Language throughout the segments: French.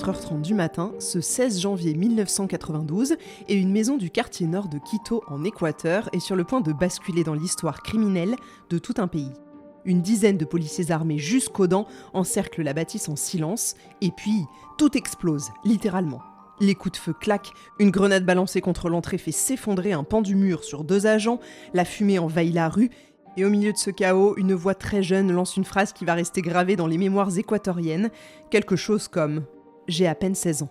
4h30 du matin, ce 16 janvier 1992, et une maison du quartier nord de Quito, en Équateur, est sur le point de basculer dans l'histoire criminelle de tout un pays. Une dizaine de policiers armés jusqu'aux dents encerclent la bâtisse en silence, et puis tout explose, littéralement. Les coups de feu claquent, une grenade balancée contre l'entrée fait s'effondrer un pan du mur sur 2 agents, la fumée envahit la rue, et au milieu de ce chaos, une voix très jeune lance une phrase qui va rester gravée dans les mémoires équatoriennes, quelque chose comme « J'ai à peine 16 ans ».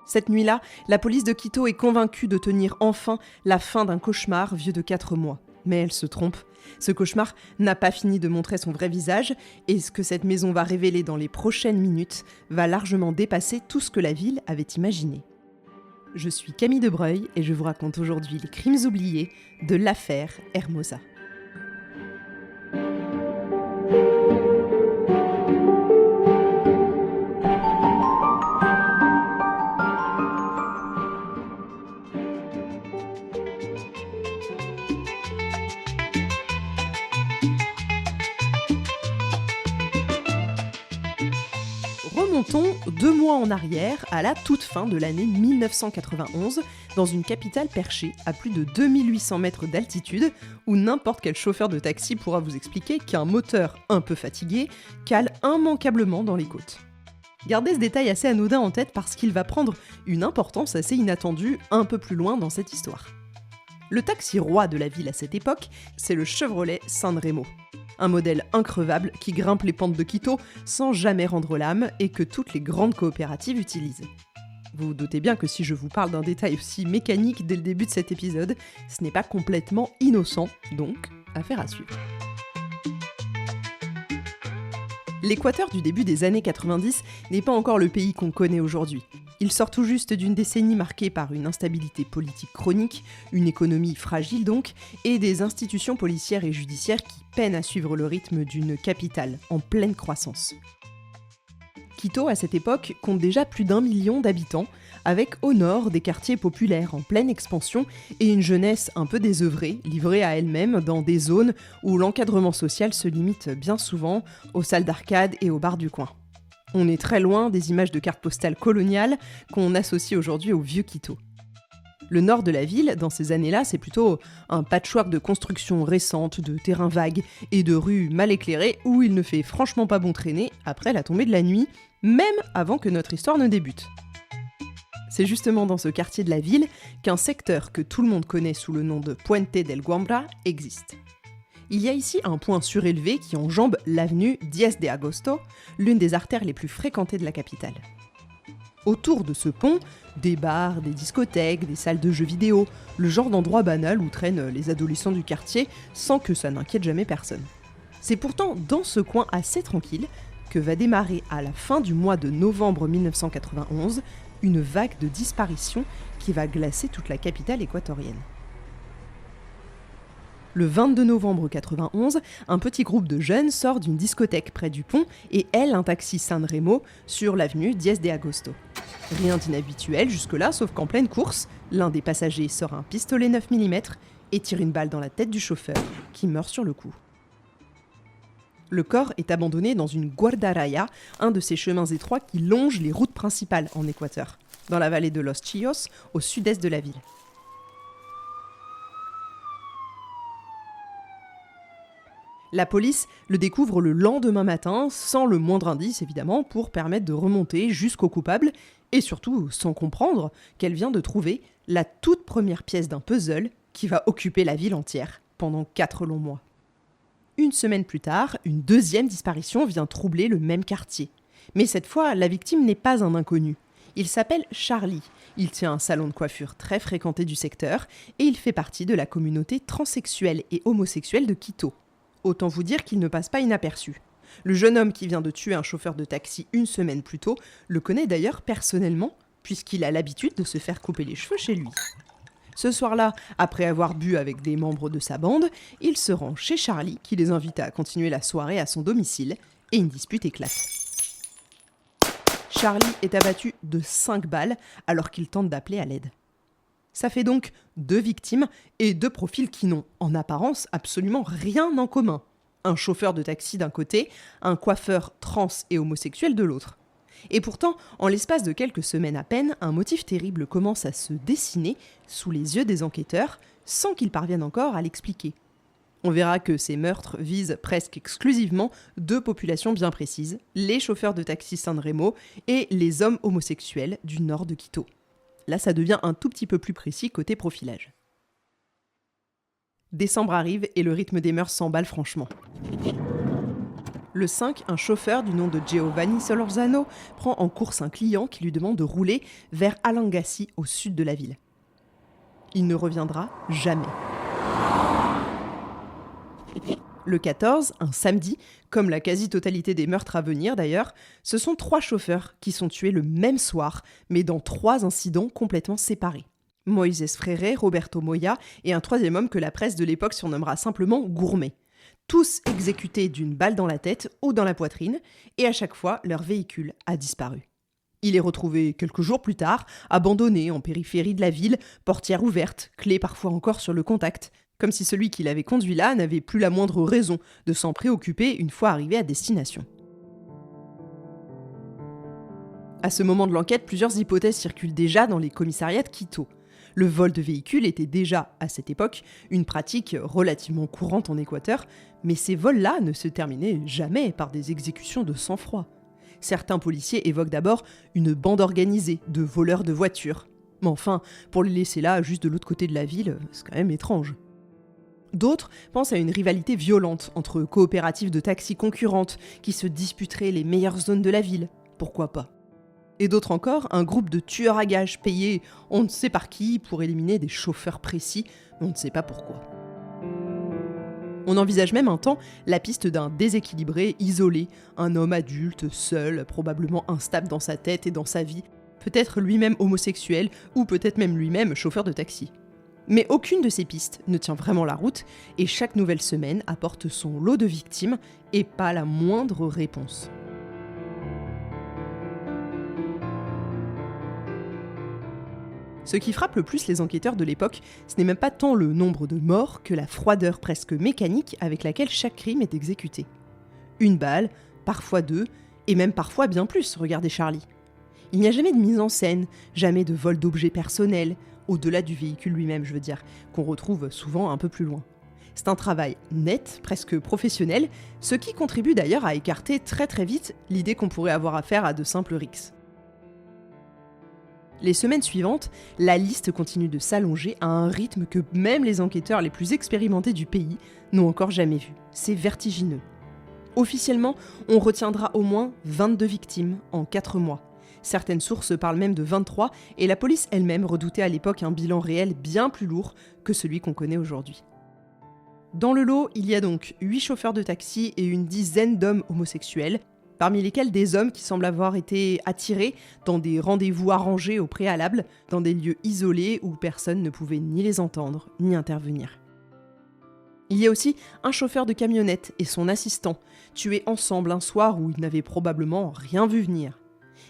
Cette nuit-là, la police de Quito est convaincue de tenir enfin la fin d'un cauchemar vieux de 4 mois. Mais elle se trompe. Ce cauchemar n'a pas fini de montrer son vrai visage, et ce que cette maison va révéler dans les prochaines minutes va largement dépasser tout ce que la ville avait imaginé. Je suis Camille Debreuil et je vous raconte aujourd'hui les crimes oubliés de l'affaire Hermosa. Remontons 2 mois en arrière, à la toute fin de l'année 1991, dans une capitale perchée à plus de 2800 mètres d'altitude, où n'importe quel chauffeur de taxi pourra vous expliquer qu'un moteur un peu fatigué cale immanquablement dans les côtes. Gardez ce détail assez anodin en tête parce qu'il va prendre une importance assez inattendue un peu plus loin dans cette histoire. Le taxi roi de la ville à cette époque, c'est le Chevrolet Sanremo. Un modèle increvable qui grimpe les pentes de Quito sans jamais rendre l'âme et que toutes les grandes coopératives utilisent. Vous vous doutez bien que si je vous parle d'un détail aussi mécanique dès le début de cet épisode, ce n'est pas complètement innocent, donc affaire à suivre. L'Équateur du début des années 90 n'est pas encore le pays qu'on connaît aujourd'hui. Il sort tout juste d'une décennie marquée par une instabilité politique chronique, une économie fragile donc, et des institutions policières et judiciaires qui peinent à suivre le rythme d'une capitale en pleine croissance. Quito, à cette époque, compte déjà plus d'1 million d'habitants, avec au nord des quartiers populaires en pleine expansion et une jeunesse un peu désœuvrée, livrée à elle-même dans des zones où l'encadrement social se limite bien souvent aux salles d'arcade et aux bars du coin. On est très loin des images de cartes postales coloniales qu'on associe aujourd'hui au vieux Quito. Le nord de la ville, dans ces années-là, c'est plutôt un patchwork de constructions récentes, de terrains vagues et de rues mal éclairées où il ne fait franchement pas bon traîner après la tombée de la nuit, même avant que notre histoire ne débute. C'est justement dans ce quartier de la ville qu'un secteur que tout le monde connaît sous le nom de Puente del Guambra existe. Il y a ici un point surélevé qui enjambe l'avenue 10 de Agosto, l'une des artères les plus fréquentées de la capitale. Autour de ce pont, des bars, des discothèques, des salles de jeux vidéo, le genre d'endroit banal où traînent les adolescents du quartier sans que ça n'inquiète jamais personne. C'est pourtant dans ce coin assez tranquille que va démarrer à la fin du mois de novembre 1991 une vague de disparitions qui va glacer toute la capitale équatorienne. Le 22 novembre 91, un petit groupe de jeunes sort d'une discothèque près du pont et haile un taxi Sanremo sur l'avenue 10 de Agosto. Rien d'inhabituel jusque-là, sauf qu'en pleine course, l'un des passagers sort un pistolet 9 mm et tire une balle dans la tête du chauffeur, qui meurt sur le coup. Le corps est abandonné dans une guardaraya, un de ces chemins étroits qui longent les routes principales en Équateur, dans la vallée de Los Chillos, au sud-est de la ville. La police le découvre le lendemain matin, sans le moindre indice évidemment, pour permettre de remonter jusqu'au coupable, et surtout sans comprendre qu'elle vient de trouver la toute première pièce d'un puzzle qui va occuper la ville entière pendant 4 longs mois. Une semaine plus tard, une deuxième disparition vient troubler le même quartier. Mais cette fois, la victime n'est pas un inconnu. Il s'appelle Charlie, il tient un salon de coiffure très fréquenté du secteur, et il fait partie de la communauté transsexuelle et homosexuelle de Quito. Autant vous dire qu'il ne passe pas inaperçu. Le jeune homme qui vient de tuer un chauffeur de taxi une semaine plus tôt le connaît d'ailleurs personnellement, puisqu'il a l'habitude de se faire couper les cheveux chez lui. Ce soir-là, après avoir bu avec des membres de sa bande, il se rend chez Charlie, qui les invite à continuer la soirée à son domicile, et une dispute éclate. Charlie est abattu de 5 balles alors qu'il tente d'appeler à l'aide. Ça fait donc 2 victimes et 2 profils qui n'ont, en apparence, absolument rien en commun. Un chauffeur de taxi d'un côté, un coiffeur trans et homosexuel de l'autre. Et pourtant, en l'espace de quelques semaines à peine, un motif terrible commence à se dessiner sous les yeux des enquêteurs, sans qu'ils parviennent encore à l'expliquer. On verra que ces meurtres visent presque exclusivement deux populations bien précises, les chauffeurs de taxi Sanremo et les hommes homosexuels du nord de Quito. Là, ça devient un tout petit peu plus précis côté profilage. Décembre arrive et le rythme des mœurs s'emballe franchement. Le 5, un chauffeur du nom de Giovanni Solorzano prend en course un client qui lui demande de rouler vers Alangassi, au sud de la ville. Il ne reviendra jamais. Le 14, un samedi, comme la quasi-totalité des meurtres à venir d'ailleurs, ce sont 3 chauffeurs qui sont tués le même soir, mais dans 3 incidents complètement séparés. Moïse Freire, Roberto Moya et un 3e homme que la presse de l'époque surnommera simplement Gourmet. Tous exécutés d'une balle dans la tête ou dans la poitrine, et à chaque fois, leur véhicule a disparu. Il est retrouvé quelques jours plus tard, abandonné en périphérie de la ville, portière ouverte, clé parfois encore sur le contact, comme si celui qui l'avait conduit là n'avait plus la moindre raison de s'en préoccuper une fois arrivé à destination. À ce moment de l'enquête, plusieurs hypothèses circulent déjà dans les commissariats de Quito. Le vol de véhicules était déjà, à cette époque, une pratique relativement courante en Équateur, mais ces vols-là ne se terminaient jamais par des exécutions de sang-froid. Certains policiers évoquent d'abord une bande organisée de voleurs de voitures. Mais enfin, pour les laisser là, juste de l'autre côté de la ville, c'est quand même étrange. D'autres pensent à une rivalité violente entre coopératives de taxis concurrentes qui se disputeraient les meilleures zones de la ville. Pourquoi pas ? Et d'autres encore, un groupe de tueurs à gages payés on ne sait par qui pour éliminer des chauffeurs précis, on ne sait pas pourquoi. On envisage même un temps la piste d'un déséquilibré, isolé, un homme adulte, seul, probablement instable dans sa tête et dans sa vie, peut-être lui-même homosexuel ou peut-être même lui-même chauffeur de taxi. Mais aucune de ces pistes ne tient vraiment la route et chaque nouvelle semaine apporte son lot de victimes et pas la moindre réponse. Ce qui frappe le plus les enquêteurs de l'époque, ce n'est même pas tant le nombre de morts que la froideur presque mécanique avec laquelle chaque crime est exécuté. 1 balle, parfois 2, et même parfois bien plus, regardez Charlie. Il n'y a jamais de mise en scène, jamais de vol d'objets personnels, au-delà du véhicule lui-même je veux dire, qu'on retrouve souvent un peu plus loin. C'est un travail net, presque professionnel, ce qui contribue d'ailleurs à écarter très très vite l'idée qu'on pourrait avoir affaire à de simples rixes. Les semaines suivantes, la liste continue de s'allonger à un rythme que même les enquêteurs les plus expérimentés du pays n'ont encore jamais vu. C'est vertigineux. Officiellement, on retiendra au moins 22 victimes en 4 mois. Certaines sources parlent même de 23 et la police elle-même redoutait à l'époque un bilan réel bien plus lourd que celui qu'on connaît aujourd'hui. Dans le lot, il y a donc 8 chauffeurs de taxi et une dizaine d'hommes homosexuels, parmi lesquels des hommes qui semblent avoir été attirés dans des rendez-vous arrangés au préalable, dans des lieux isolés où personne ne pouvait ni les entendre, ni intervenir. Il y a aussi un chauffeur de camionnette et son assistant, tués ensemble un soir où ils n'avaient probablement rien vu venir.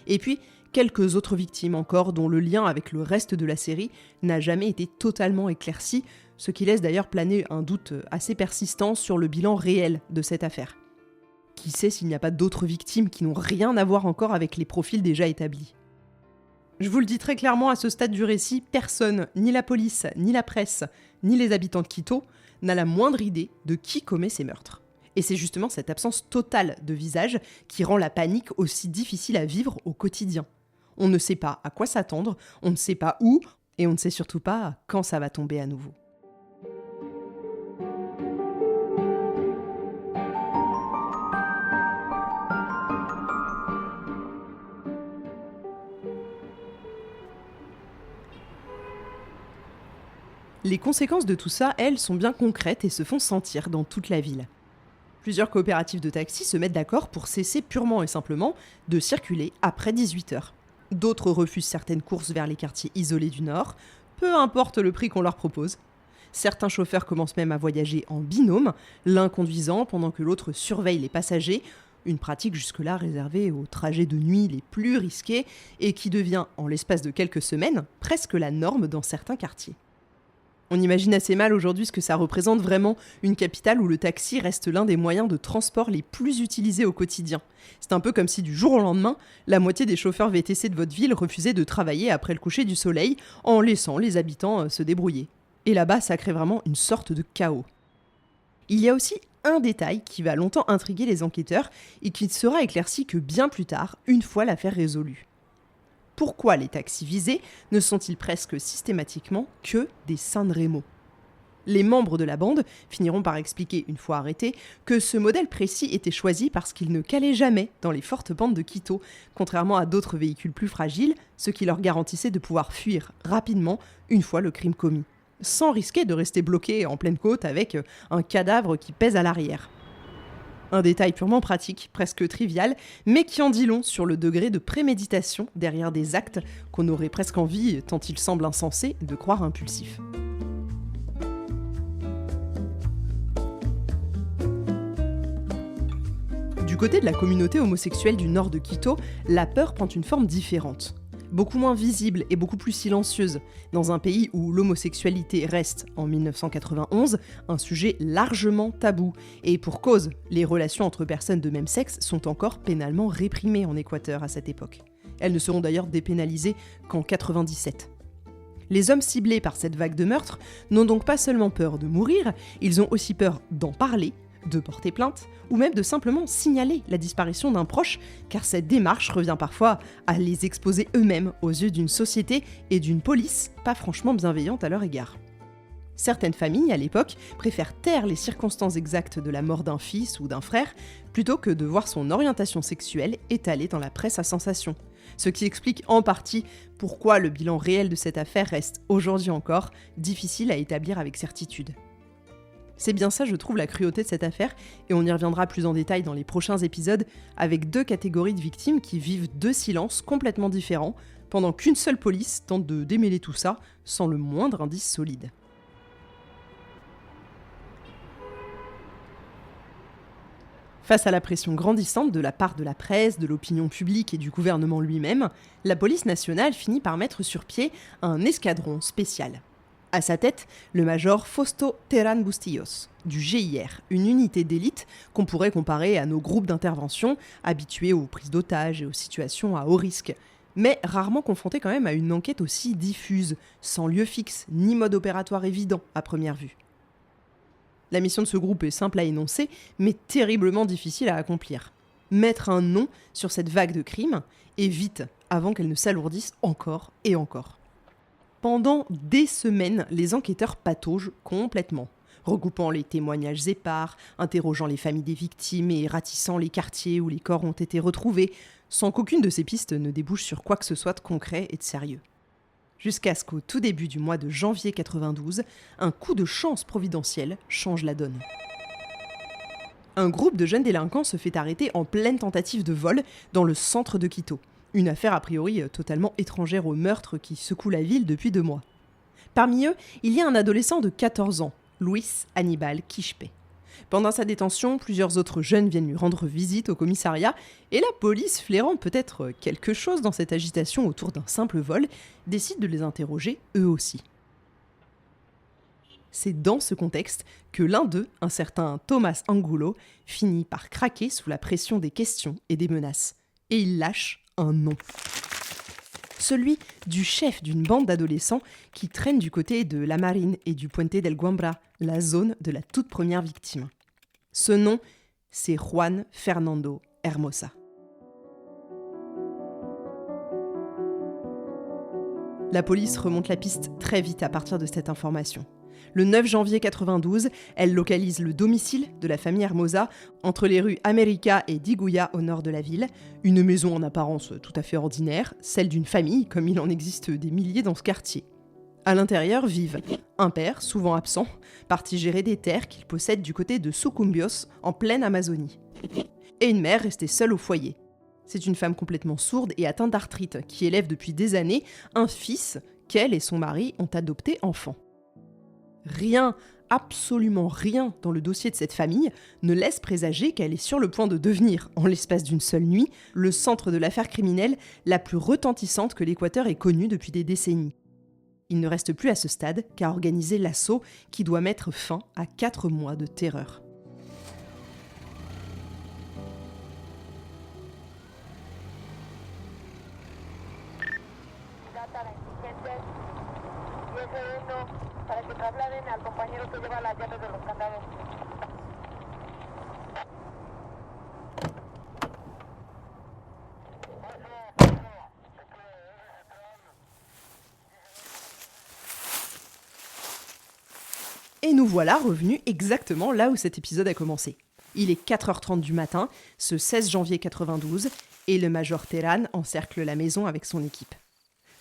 Et puis, quelques autres victimes encore dont le lien avec le reste de la série n'a jamais été totalement éclairci, ce qui laisse d'ailleurs planer un doute assez persistant sur le bilan réel de cette affaire. Qui sait s'il n'y a pas d'autres victimes qui n'ont rien à voir encore avec les profils déjà établis. Je vous le dis très clairement, à ce stade du récit, personne, ni la police, ni la presse, ni les habitants de Quito, n'a la moindre idée de qui commet ces meurtres. Et c'est justement cette absence totale de visage qui rend la panique aussi difficile à vivre au quotidien. On ne sait pas à quoi s'attendre, on ne sait pas où, et on ne sait surtout pas quand ça va tomber à nouveau. Les conséquences de tout ça, elles, sont bien concrètes et se font sentir dans toute la ville. Plusieurs coopératives de taxis se mettent d'accord pour cesser purement et simplement de circuler après 18h. D'autres refusent certaines courses vers les quartiers isolés du Nord, peu importe le prix qu'on leur propose. Certains chauffeurs commencent même à voyager en binôme, l'un conduisant pendant que l'autre surveille les passagers, une pratique jusque-là réservée aux trajets de nuit les plus risqués et qui devient, en l'espace de quelques semaines, presque la norme dans certains quartiers. On imagine assez mal aujourd'hui ce que ça représente vraiment, une capitale où le taxi reste l'un des moyens de transport les plus utilisés au quotidien. C'est un peu comme si du jour au lendemain, la moitié des chauffeurs VTC de votre ville refusaient de travailler après le coucher du soleil en laissant les habitants se débrouiller. Et là-bas, ça crée vraiment une sorte de chaos. Il y a aussi un détail qui va longtemps intriguer les enquêteurs et qui ne sera éclairci que bien plus tard, une fois l'affaire résolue. Pourquoi les taxis visés ne sont-ils presque systématiquement que des Sanremo ? Les membres de la bande finiront par expliquer, une fois arrêtés, que ce modèle précis était choisi parce qu'il ne calait jamais dans les fortes pentes de Quito, contrairement à d'autres véhicules plus fragiles, ce qui leur garantissait de pouvoir fuir rapidement une fois le crime commis, sans risquer de rester bloqués en pleine côte avec un cadavre qui pèse à l'arrière. Un détail purement pratique, presque trivial, mais qui en dit long sur le degré de préméditation derrière des actes qu'on aurait presque envie, tant ils semblent insensés, de croire impulsifs. Du côté de la communauté homosexuelle du nord de Quito, la peur prend une forme différente. Beaucoup moins visible et beaucoup plus silencieuse, dans un pays où l'homosexualité reste, en 1991, un sujet largement tabou. Et pour cause, les relations entre personnes de même sexe sont encore pénalement réprimées en Équateur à cette époque. Elles ne seront d'ailleurs dépénalisées qu'en 1997. Les hommes ciblés par cette vague de meurtres n'ont donc pas seulement peur de mourir, ils ont aussi peur d'en parler, de porter plainte, ou même de simplement signaler la disparition d'un proche, car cette démarche revient parfois à les exposer eux-mêmes aux yeux d'une société et d'une police pas franchement bienveillante à leur égard. Certaines familles, à l'époque, préfèrent taire les circonstances exactes de la mort d'un fils ou d'un frère, plutôt que de voir son orientation sexuelle étalée dans la presse à sensation. Ce qui explique en partie pourquoi le bilan réel de cette affaire reste, aujourd'hui encore, difficile à établir avec certitude. C'est bien ça, je trouve, la cruauté de cette affaire, et on y reviendra plus en détail dans les prochains épisodes, avec deux catégories de victimes qui vivent deux silences complètement différents, pendant qu'une seule police tente de démêler tout ça, sans le moindre indice solide. Face à la pression grandissante de la part de la presse, de l'opinion publique et du gouvernement lui-même, la police nationale finit par mettre sur pied un escadron spécial. À sa tête, le major Fausto Terán Bustillos, du GIR, une unité d'élite qu'on pourrait comparer à nos groupes d'intervention, habitués aux prises d'otages et aux situations à haut risque, mais rarement confrontés quand même à une enquête aussi diffuse, sans lieu fixe ni mode opératoire évident à première vue. La mission de ce groupe est simple à énoncer, mais terriblement difficile à accomplir. Mettre un nom sur cette vague de crimes, et vite, avant qu'elle ne s'alourdisse encore et encore. Pendant des semaines, les enquêteurs pataugent complètement, recoupant les témoignages épars, interrogeant les familles des victimes et ratissant les quartiers où les corps ont été retrouvés, sans qu'aucune de ces pistes ne débouche sur quoi que ce soit de concret et de sérieux. Jusqu'à ce qu'au tout début du mois de janvier 92, un coup de chance providentiel change la donne. Un groupe de jeunes délinquants se fait arrêter en pleine tentative de vol dans le centre de Quito. Une affaire a priori totalement étrangère au meurtre qui secoue la ville depuis 2 mois. Parmi eux, il y a un adolescent de 14 ans, Luis Aníbal Quispe. Pendant sa détention, plusieurs autres jeunes viennent lui rendre visite au commissariat et la police, flairant peut-être quelque chose dans cette agitation autour d'un simple vol, décide de les interroger eux aussi. C'est dans ce contexte que l'un d'eux, un certain Thomas Angulo, finit par craquer sous la pression des questions et des menaces. Et il lâche un nom. Celui du chef d'une bande d'adolescents qui traîne du côté de La Marine et du Puente del Guambra, la zone de la toute première victime. Ce nom, c'est Juan Fernando Hermosa. La police remonte la piste très vite à partir de cette information. Le 9 janvier 92, elle localise le domicile de la famille Hermosa entre les rues América et Diguya au nord de la ville, une maison en apparence tout à fait ordinaire, celle d'une famille comme il en existe des milliers dans ce quartier. À l'intérieur vivent un père, souvent absent, parti gérer des terres qu'il possède du côté de Sucumbios, en pleine Amazonie, et une mère restée seule au foyer. C'est une femme complètement sourde et atteinte d'arthrite qui élève depuis des années un fils qu'elle et son mari ont adopté enfant. Rien, absolument rien dans le dossier de cette famille ne laisse présager qu'elle est sur le point de devenir, en l'espace d'une seule nuit, le centre de l'affaire criminelle la plus retentissante que l'Équateur ait connue depuis des décennies. Il ne reste plus à ce stade qu'à organiser l'assaut qui doit mettre fin à 4 mois de terreur. Et nous voilà revenus exactement là où cet épisode a commencé. Il est 4h30 du matin, ce 16 janvier 92, et le major Terán encercle la maison avec son équipe.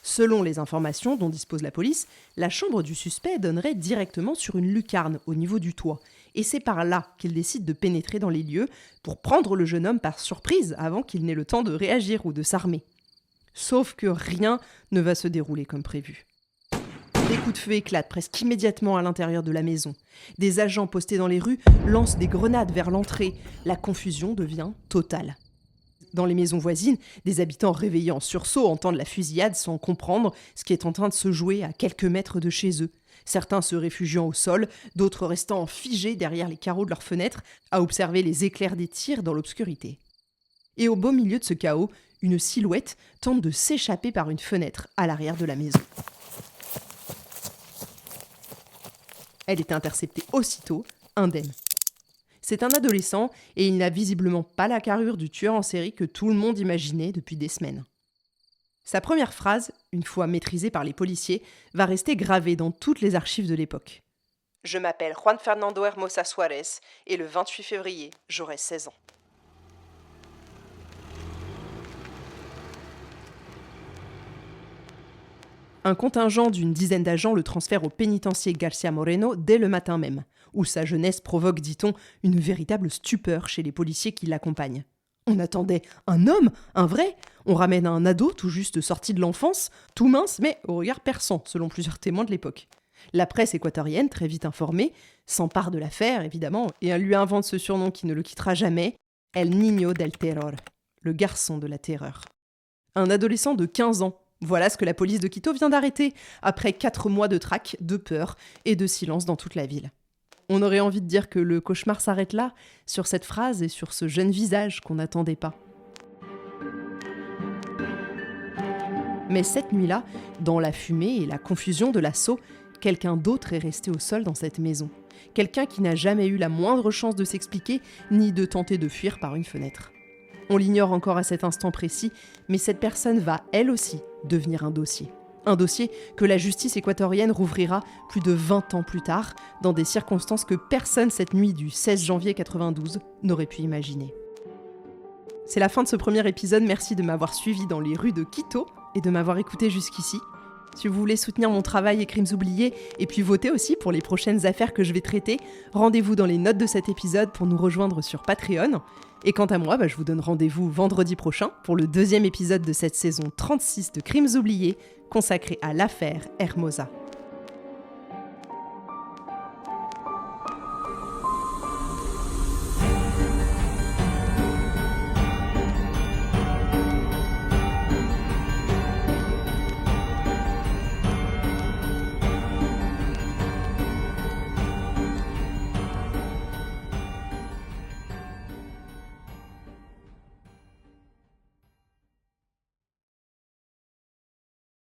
Selon les informations dont dispose la police, la chambre du suspect donnerait directement sur une lucarne au niveau du toit, et c'est par là qu'il décide de pénétrer dans les lieux pour prendre le jeune homme par surprise avant qu'il n'ait le temps de réagir ou de s'armer. Sauf que rien ne va se dérouler comme prévu. Des coups de feu éclatent presque immédiatement à l'intérieur de la maison. Des agents postés dans les rues lancent des grenades vers l'entrée. La confusion devient totale. Dans les maisons voisines, des habitants réveillés en sursaut entendent la fusillade sans comprendre ce qui est en train de se jouer à quelques mètres de chez eux. Certains se réfugiant au sol, d'autres restant figés derrière les carreaux de leurs fenêtres à observer les éclairs des tirs dans l'obscurité. Et au beau milieu de ce chaos, une silhouette tente de s'échapper par une fenêtre à l'arrière de la maison. Elle est interceptée aussitôt, indemne. C'est un adolescent et il n'a visiblement pas la carrure du tueur en série que tout le monde imaginait depuis des semaines. Sa première phrase, une fois maîtrisée par les policiers, va rester gravée dans toutes les archives de l'époque. « Je m'appelle Juan Fernando Hermosa Suárez et le 28 février, j'aurai 16 ans. » Un contingent d'une dizaine d'agents le transfère au pénitencier García Moreno dès le matin même, où sa jeunesse provoque, dit-on, une véritable stupeur chez les policiers qui l'accompagnent. On attendait un homme, un vrai. On ramène un ado tout juste sorti de l'enfance, tout mince mais au regard perçant, selon plusieurs témoins de l'époque. La presse équatorienne, très vite informée, s'empare de l'affaire, évidemment, et elle lui invente ce surnom qui ne le quittera jamais, El Niño del Terror, le garçon de la terreur. Un adolescent de 15 ans. Voilà ce que la police de Quito vient d'arrêter, après 4 mois de traque, de peur et de silence dans toute la ville. On aurait envie de dire que le cauchemar s'arrête là, sur cette phrase et sur ce jeune visage qu'on n'attendait pas. Mais cette nuit-là, dans la fumée et la confusion de l'assaut, quelqu'un d'autre est resté au sol dans cette maison. Quelqu'un qui n'a jamais eu la moindre chance de s'expliquer, ni de tenter de fuir par une fenêtre. On l'ignore encore à cet instant précis, mais cette personne va, elle aussi, devenir un dossier. Un dossier que la justice équatorienne rouvrira plus de 20 ans plus tard, dans des circonstances que personne cette nuit du 16 janvier 92 n'aurait pu imaginer. C'est la fin de ce premier épisode, merci de m'avoir suivi dans les rues de Quito et de m'avoir écouté jusqu'ici. Si vous voulez soutenir mon travail et Crimes oubliés, et puis voter aussi pour les prochaines affaires que je vais traiter, rendez-vous dans les notes de cet épisode pour nous rejoindre sur Patreon. Et quant à moi, je vous donne rendez-vous vendredi prochain pour le 2e épisode de cette saison 36 de Crimes oubliés, consacré à l'affaire Hermosa.